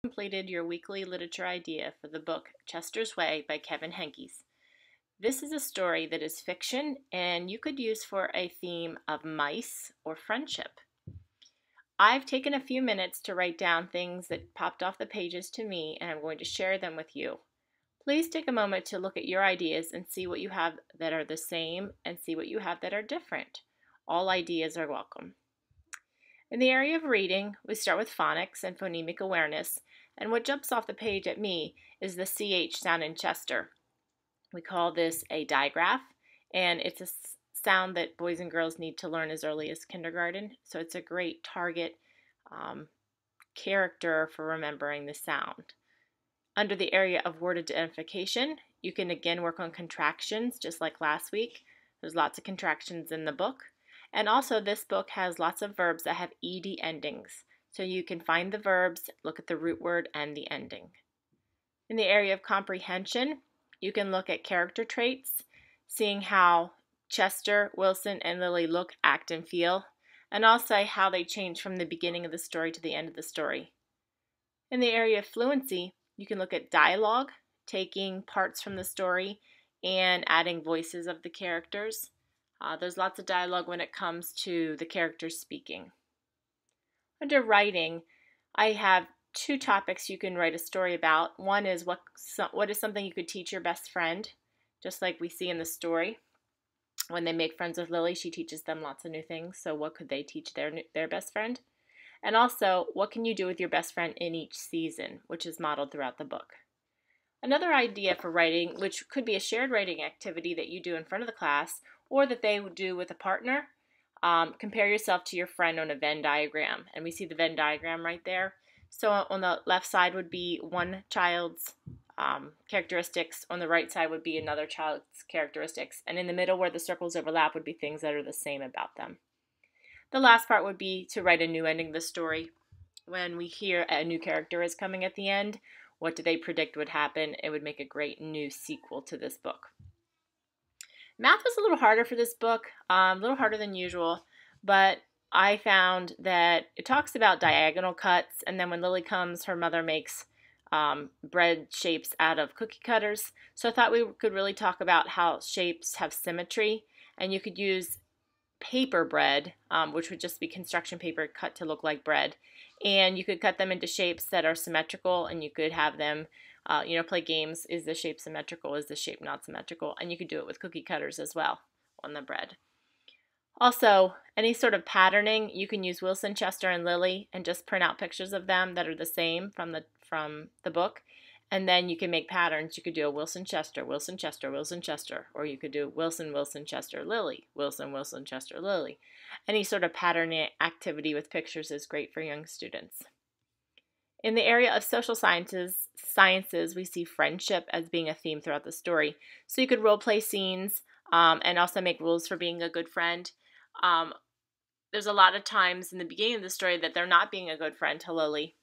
Completed your weekly literature idea for the book Chester's Way by Kevin Henkes. This is a story that is fiction and you could use for a theme of mice or friendship. I've taken a few minutes to write down things that popped off the pages to me, and I'm going to share them with you. Please take a moment to look at your ideas and see what you have that are the same and see what you have that are different. All ideas are welcome. In the area of reading, we start with phonics and phonemic awareness, and what jumps off the page at me is the CH sound in Chester. We call this a digraph, and it's a sound that boys and girls need to learn as early as kindergarten, so it's a great target character for remembering the sound. Under the area of word identification, you can again work on contractions just like last week. There's lots of contractions in the book. And also this book has lots of verbs that have ed endings. So you can find the verbs, look at the root word and the ending. In the area of comprehension, you can look at character traits, seeing how Chester, Wilson, and Lily look, act, and feel, and also how they change from the beginning of the story to the end of the story. In the area of fluency, you can look at dialogue, taking parts from the story and adding voices of the characters. There's lots of dialogue when it comes to the characters speaking. Under writing, I have two topics you can write a story about. One is what is something you could teach your best friend, just like we see in the story. When they make friends with Lily, she teaches them lots of new things. So what could they teach their best friend? And also, what can you do with your best friend in each season, which is modeled throughout the book. Another idea for writing, which could be a shared writing activity that you do in front of the class, or that they would do with a partner, compare yourself to your friend on a Venn diagram. And we see the Venn diagram right there. So on the left side would be one child's characteristics. On the right side would be another child's characteristics. And in the middle where the circles overlap would be things that are the same about them. The last part would be to write a new ending of the story. When we hear a new character is coming at the end, what do they predict would happen? It would make a great new sequel to this book. Math was a little harder for this book, a little harder than usual, but I found that it talks about diagonal cuts, and then when Lily comes, her mother makes bread shapes out of cookie cutters. So I thought we could really talk about how shapes have symmetry, and you could use paper bread, which would just be construction paper cut to look like bread, and you could cut them into shapes that are symmetrical, and you could have them play games. Is the shape symmetrical? Is the shape not symmetrical? And you could do it with cookie cutters as well on the bread. Also, any sort of patterning, you can use Wilson, Chester, and Lily and just print out pictures of them that are the same from the book. And then you can make patterns. You could do a Wilson, Chester, Wilson, Chester, Wilson, Chester. Or you could do Wilson, Wilson, Chester, Lily, Wilson, Wilson, Chester, Lily. Any sort of patterning activity with pictures is great for young students. In the area of social sciences, we see friendship as being a theme throughout the story. So you could role play scenes and also make rules for being a good friend. There's a lot of times in the beginning of the story that they're not being a good friend to Lily.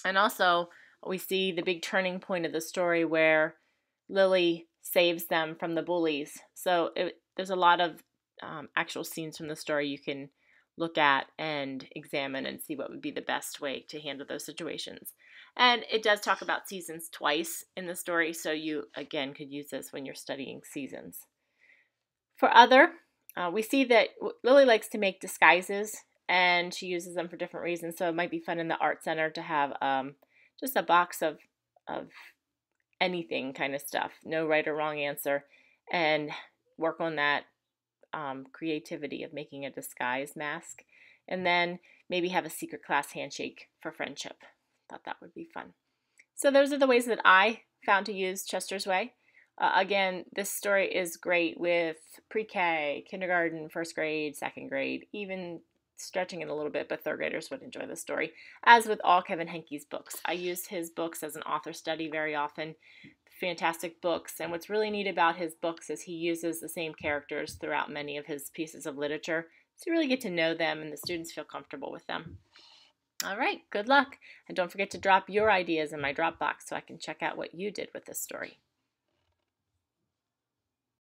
And also, we see the big turning point of the story where Lily saves them from the bullies. So there's a lot of actual scenes from the story you can look at and examine and see what would be the best way to handle those situations. And it does talk about seasons twice in the story, so you, again, could use this when you're studying seasons. For other, we see that Lily likes to make disguises, and she uses them for different reasons, so it might be fun in the art center to have just a box of anything kind of stuff, no right or wrong answer, and work on that creativity of making a disguise mask, and then maybe have a secret class handshake for friendship. Thought that would be fun. So those are the ways that I found to use Chester's Way. Again, this story is great with pre-K, kindergarten, first grade, second grade, even stretching it a little bit, but third graders would enjoy the story. As with all Kevin Henkes books, I use his books as an author study very often. Fantastic books, and what's really neat about his books is he uses the same characters throughout many of his pieces of literature, so you really get to know them and the students feel comfortable with them. All right, good luck, and don't forget to drop your ideas in my Dropbox so I can check out what you did with this story.